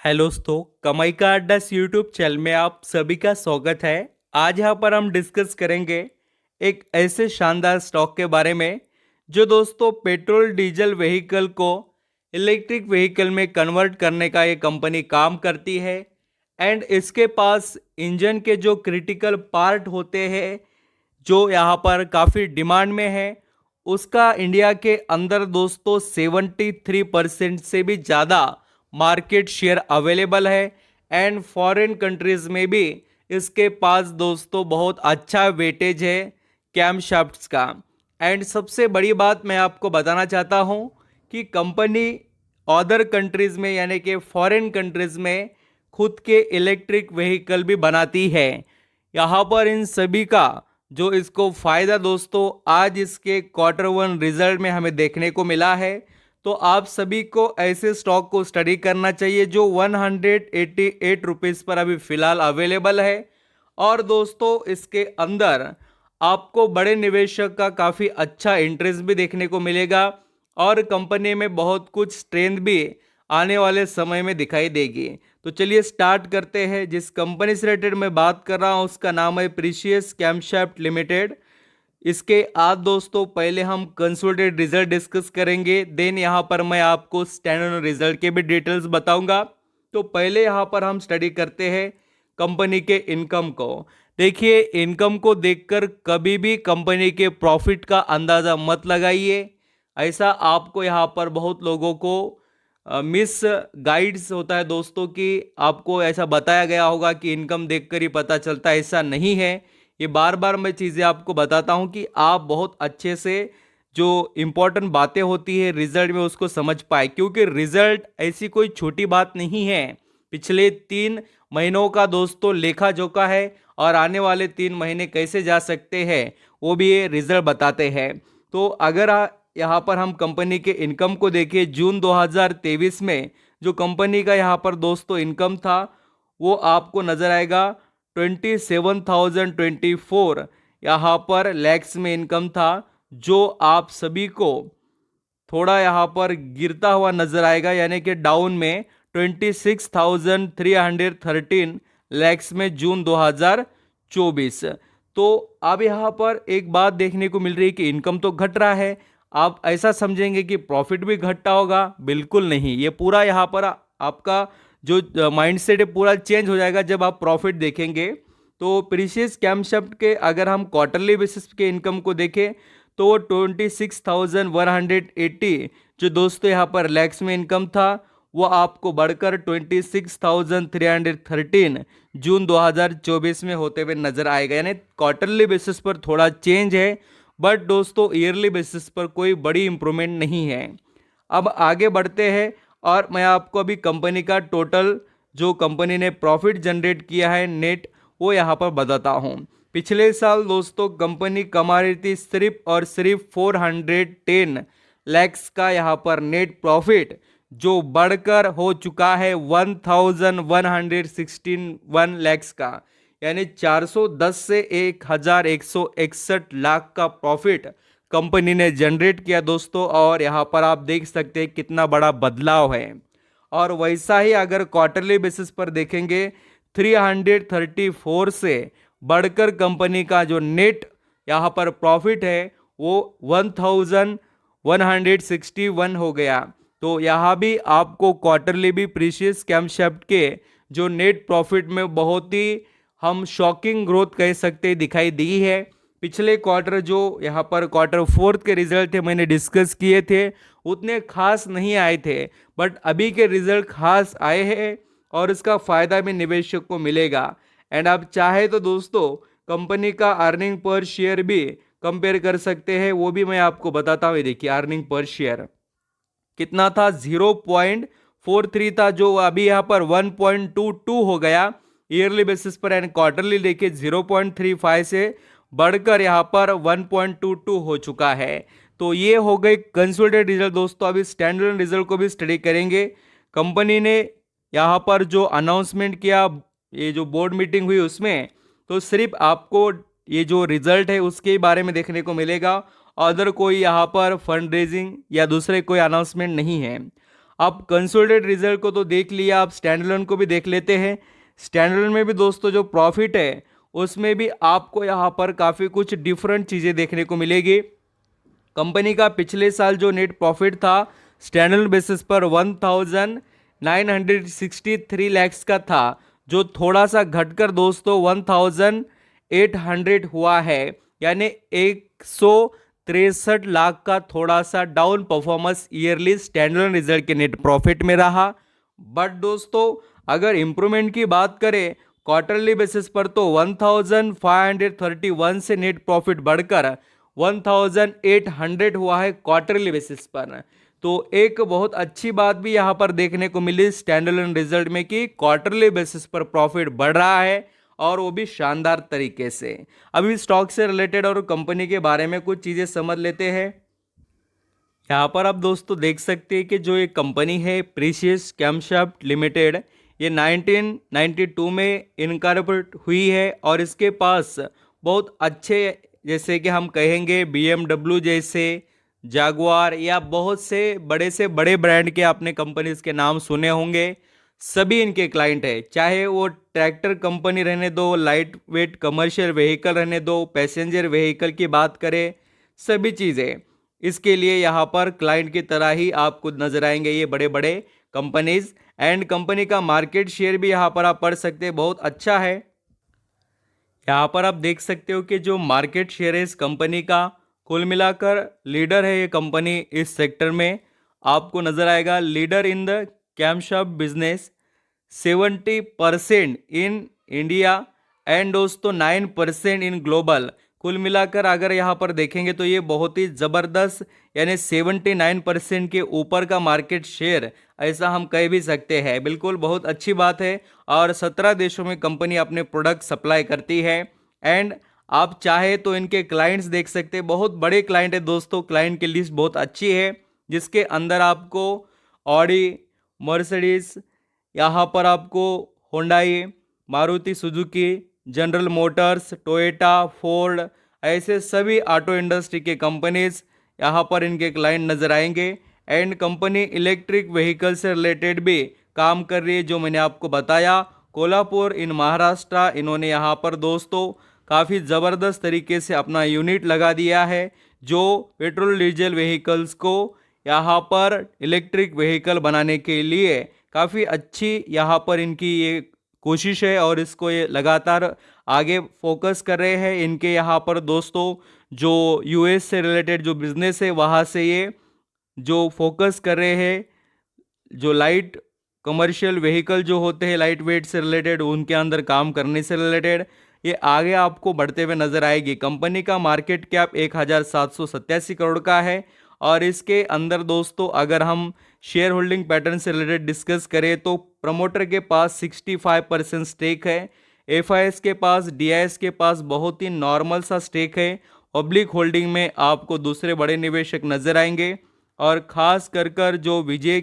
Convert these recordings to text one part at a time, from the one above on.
Hello दोस्तों, कमाई का अड्डा यूट्यूब चैनल में आप सभी का स्वागत है। आज यहाँ पर हम डिस्कस करेंगे एक ऐसे शानदार स्टॉक के बारे में जो दोस्तों पेट्रोल डीजल व्हीकल को इलेक्ट्रिक व्हीकल में कन्वर्ट करने का ये कंपनी काम करती है। एंड इसके पास इंजन के जो क्रिटिकल पार्ट होते हैं जो यहाँ पर काफ़ी डिमांड में है, उसका इंडिया के अंदर दोस्तों 73% से भी ज़्यादा मार्केट शेयर अवेलेबल है। एंड फॉरेन कंट्रीज़ में भी इसके पास दोस्तों बहुत अच्छा वेटेज है कैमशाफ्ट्स का। एंड सबसे बड़ी बात मैं आपको बताना चाहता हूँ कि कंपनी अदर कंट्रीज़ में यानी कि फॉरेन कंट्रीज़ में खुद के इलेक्ट्रिक व्हीकल भी बनाती है। यहाँ पर इन सभी का जो इसको फ़ायदा दोस्तों आज इसके क्वार्टर 1 रिजल्ट में हमें देखने को मिला है। तो आप सभी को ऐसे स्टॉक को स्टडी करना चाहिए जो 188 रुपीज़ पर अभी फ़िलहाल अवेलेबल है। और दोस्तों इसके अंदर आपको बड़े निवेशक का काफ़ी अच्छा इंटरेस्ट भी देखने को मिलेगा और कंपनी में बहुत कुछ स्ट्रेंथ भी आने वाले समय में दिखाई देगी। तो चलिए स्टार्ट करते हैं। जिस कंपनी से रिलेटेड मैं बात कर रहा हूँ उसका नाम है प्रीशियस कैमशाफ्ट लिमिटेड। इसके आज दोस्तों पहले हम कंसोलिडेटेड रिजल्ट डिस्कस करेंगे, देन यहाँ पर मैं आपको स्टैंडर्ड रिजल्ट के भी डिटेल्स बताऊंगा। तो पहले यहाँ पर हम स्टडी करते हैं कंपनी के इनकम को। देखिए, इनकम को देखकर कभी भी कंपनी के प्रॉफिट का अंदाज़ा मत लगाइए। ऐसा आपको यहाँ पर बहुत लोगों को मिस गाइड्स होता है दोस्तों कि आपको ऐसा बताया गया होगा कि इनकम देखकर ही पता चलता है। ऐसा नहीं है। ये बार बार मैं चीज़ें आपको बताता हूँ कि आप बहुत अच्छे से जो इम्पोर्टेंट बातें होती है रिजल्ट में उसको समझ पाए, क्योंकि रिजल्ट ऐसी कोई छोटी बात नहीं है। पिछले 3 महीनों का दोस्तों लेखा जोखा है और आने वाले 3 महीने कैसे जा सकते हैं वो भी ये रिजल्ट बताते हैं। तो अगर यहाँ पर हम कंपनी के इनकम को देखें, जून 2023 में जो कंपनी का यहाँ पर दोस्तों इनकम था वो आपको नज़र आएगा 27,024 यहाँ पर लैक्स में इनकम था, जो आप सभी को थोड़ा यहाँ पर गिरता हुआ नजर आएगा, यानी कि डाउन में 26,313 लैक्स में जून 2024। तो अब यहाँ पर एक बात देखने को मिल रही है कि इनकम तो घट रहा है। आप ऐसा समझेंगे कि प्रॉफिट भी घटता होगा, बिल्कुल नहीं। ये पूरा यहाँ पर आपका जो माइंडसेट है पूरा चेंज हो जाएगा जब आप प्रॉफिट देखेंगे। तो प्रीशियस कैमशाफ्ट के अगर हम क्वार्टरली बेसिस के इनकम को देखें तो 26,180 जो दोस्तों यहाँ पर लैक्स में इनकम था वो आपको बढ़कर 26,313 जून 2024 में होते हुए नजर आएगा। यानी क्वार्टरली बेसिस पर थोड़ा चेंज है, बट दोस्तों ईयरली बेसिस पर कोई बड़ी इंप्रूवमेंट नहीं है। अब आगे बढ़ते हैं और मैं आपको अभी कंपनी का टोटल जो कंपनी ने प्रॉफिट जनरेट किया है नेट वो यहाँ पर बताता हूँ। पिछले साल दोस्तों कंपनी कमा रही थी सिर्फ और सिर्फ 410 लैक्स का यहाँ पर नेट प्रॉफिट, जो बढ़कर हो चुका है 1161 लैक्स का, यानी 410 से 1161 लाख का प्रॉफिट कंपनी ने जनरेट किया दोस्तों। और यहाँ पर आप देख सकते हैं कितना बड़ा बदलाव है। और वैसा ही अगर क्वार्टरली बेसिस पर देखेंगे 334 से बढ़कर कंपनी का जो नेट यहाँ पर प्रॉफिट है वो 1161 हो गया। तो यहाँ भी आपको क्वार्टरली भी प्रीशियस कैमशाफ्ट के जो नेट प्रॉफिट में बहुत ही हम शॉकिंग ग्रोथ कह सकते दिखाई दी है। पिछले क्वार्टर जो यहाँ पर क्वार्टर 4 के रिजल्ट थे मैंने डिस्कस किए थे, उतने खास नहीं आए थे, बट अभी के रिजल्ट खास आए हैं और इसका फ़ायदा भी निवेशक को मिलेगा। एंड आप चाहे तो दोस्तों कंपनी का अर्निंग पर शेयर भी कंपेयर कर सकते हैं, वो भी मैं आपको बताता हूँ। देखिए अर्निंग पर शेयर कितना था, 0.43 था, जो अभी यहाँ पर 1.22 हो गया ईयरली बेसिस पर। एंड क्वार्टरली देखिए 0.35 से बढ़कर यहाँ पर 1.22 हो चुका है। तो ये हो गई कंसोलिडेटेड रिजल्ट दोस्तों। अभी स्टैंडर्ड रिजल्ट को भी स्टडी करेंगे। कंपनी ने यहाँ पर जो अनाउंसमेंट किया, ये जो बोर्ड मीटिंग हुई उसमें, तो सिर्फ आपको ये जो रिजल्ट है उसके बारे में देखने को मिलेगा, अदर कोई यहाँ पर फंड रेजिंग या दूसरे कोई अनाउंसमेंट नहीं है। आप कंसोलिडेटेड रिजल्ट को तो देख लिया, आप स्टैंडअलोन को भी देख लेते हैं। स्टैंडअलोन में भी दोस्तों जो प्रॉफिट है उसमें भी आपको यहाँ पर काफ़ी कुछ डिफरेंट चीज़ें देखने को मिलेगी। कंपनी का पिछले साल जो नेट प्रॉफिट था स्टैंडअलोन बेसिस पर 1963 लैक्स का था, जो थोड़ा सा घटकर दोस्तों 1800 हुआ है, यानी 163 लाख का थोड़ा सा down performance yearly standalone result के नेट प्रॉफिट में रहा। बट दोस्तों अगर इंप्रूवमेंट की बात करें क्वार्टरली बेसिस पर तो 1531 से नेट प्रॉफिट बढ़कर 1800 हुआ है क्वार्टरली बेसिस पर। तो एक बहुत अच्छी बात भी यहाँ पर देखने को मिली स्टैंडअलोन रिजल्ट में कि क्वार्टरली बेसिस पर प्रॉफिट बढ़ रहा है, और वो भी शानदार तरीके से। अभी स्टॉक से रिलेटेड और कंपनी के बारे में कुछ चीज़ें समझ लेते हैं। यहाँ पर आप दोस्तों देख सकते हैं कि जो ये कंपनी है प्रीशियस कैमशाफ्ट लिमिटेड, ये 1992 में इनकॉर्पोरेट हुई है, और इसके पास बहुत अच्छे, जैसे कि हम कहेंगे BMW जैसे, जागुआर या बहुत से बड़े ब्रांड के आपने कंपनीज के नाम सुने होंगे, सभी इनके क्लाइंट है। चाहे वो ट्रैक्टर कंपनी रहने दो, लाइट वेट कमर्शियल व्हीकल रहने दो, पैसेंजर व्हीकल की बात करें, सभी चीज़ें इसके लिए यहाँ पर क्लाइंट की तरह ही आपको नजर आएंगे ये बड़े बड़े कंपनीज। एंड कंपनी का मार्केट शेयर भी यहाँ पर आप पढ़ सकते हैं, बहुत अच्छा है। यहाँ पर आप देख सकते हो कि जो मार्केट शेयर है इस कंपनी का, कुल मिलाकर लीडर है ये कंपनी इस सेक्टर में, आपको नजर आएगा leader in the camshaft business, 70% in India and दोस्तों 9% इन ग्लोबल। कुल मिलाकर अगर यहाँ पर देखेंगे तो ये बहुत ही ज़बरदस्त, यानी 79% के ऊपर का मार्केट शेयर, ऐसा हम कह भी सकते हैं। बिल्कुल बहुत अच्छी बात है, और 17 देशों में कंपनी अपने प्रोडक्ट सप्लाई करती है। एंड आप चाहे तो इनके क्लाइंट्स देख सकते हैं, बहुत बड़े क्लाइंट है दोस्तों, क्लाइंट की लिस्ट बहुत अच्छी है, जिसके अंदर आपको ऑडी, मर्सिडीज, यहाँ पर आपको Hyundai, Maruti Suzuki, general Motors, Toyota, Ford, ऐसे सभी ऑटो इंडस्ट्री के कंपनीज यहाँ पर इनके क्लाइंट नजर आएंगे। एंड कंपनी इलेक्ट्रिक व्हीकल से रिलेटेड भी काम कर रही है, जो मैंने आपको बताया। कोल्हापुर इन महाराष्ट्र, इन्होंने यहाँ पर दोस्तों काफ़ी ज़बरदस्त तरीके से अपना यूनिट लगा दिया है, जो पेट्रोल डीजल व्हीकल्स को यहाँ पर इलेक्ट्रिक व्हीकल बनाने के लिए काफ़ी अच्छी यहाँ पर इनकी ये कोशिश है, और इसको ये लगातार आगे फोकस कर रहे हैं। इनके यहाँ पर दोस्तों जो US से रिलेटेड जो बिजनेस है वहाँ से ये जो फोकस कर रहे हैं, जो लाइट कमर्शियल व्हीकल जो होते हैं लाइट वेट से रिलेटेड, उनके अंदर काम करने से रिलेटेड ये आगे आपको बढ़ते हुए नजर आएगी। कंपनी का मार्केट कैप 1787 करोड़ का है, और इसके अंदर दोस्तों अगर हम शेयर होल्डिंग पैटर्न से रिलेटेड डिस्कस करें तो प्रमोटर के पास 65% स्टेक है, FIS के पास, DIS के पास बहुत ही नॉर्मल सा स्टेक है। पब्लिक होल्डिंग में आपको दूसरे बड़े निवेशक नजर आएंगे, और खास कर जो विजय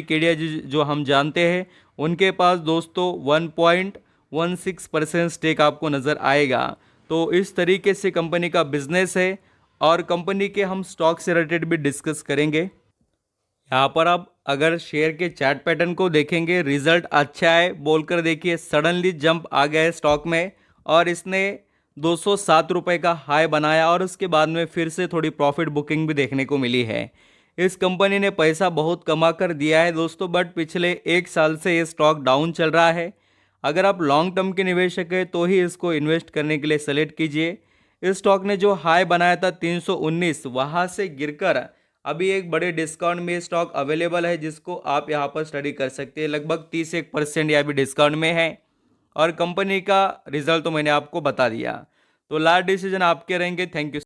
केडिया जी जो हम जानते हैं, उनके पास दोस्तों 1.16% स्टेक आपको नज़र आएगा। तो इस तरीके से कंपनी का बिजनेस है, और कंपनी के हम स्टॉक से रिलेटेड भी डिस्कस करेंगे। यहाँ पर आप अगर शेयर के चार्ट पैटर्न को देखेंगे, रिजल्ट अच्छा है बोलकर देखिए सडनली जंप आ गया है स्टॉक में, और इसने 207 रुपये का हाई बनाया, और उसके बाद में फिर से थोड़ी प्रॉफिट बुकिंग भी देखने को मिली है। इस कंपनी ने पैसा बहुत कमा कर दिया है दोस्तों, बट पिछले एक साल से ये स्टॉक डाउन चल रहा है। अगर आप लॉन्ग टर्म के निवेशक हैं तो ही इसको इन्वेस्ट करने के लिए सेलेक्ट कीजिए। इस स्टॉक ने जो हाई बनाया था 319, वहाँ से गिरकर अभी एक बड़े डिस्काउंट में स्टॉक अवेलेबल है, जिसको आप यहाँ पर स्टडी कर सकते हैं। लगभग 31% या भी डिस्काउंट में है, और कंपनी का रिजल्ट तो मैंने आपको बता दिया। तो लास्ट डिसीजन आपके रहेंगे। Thank you.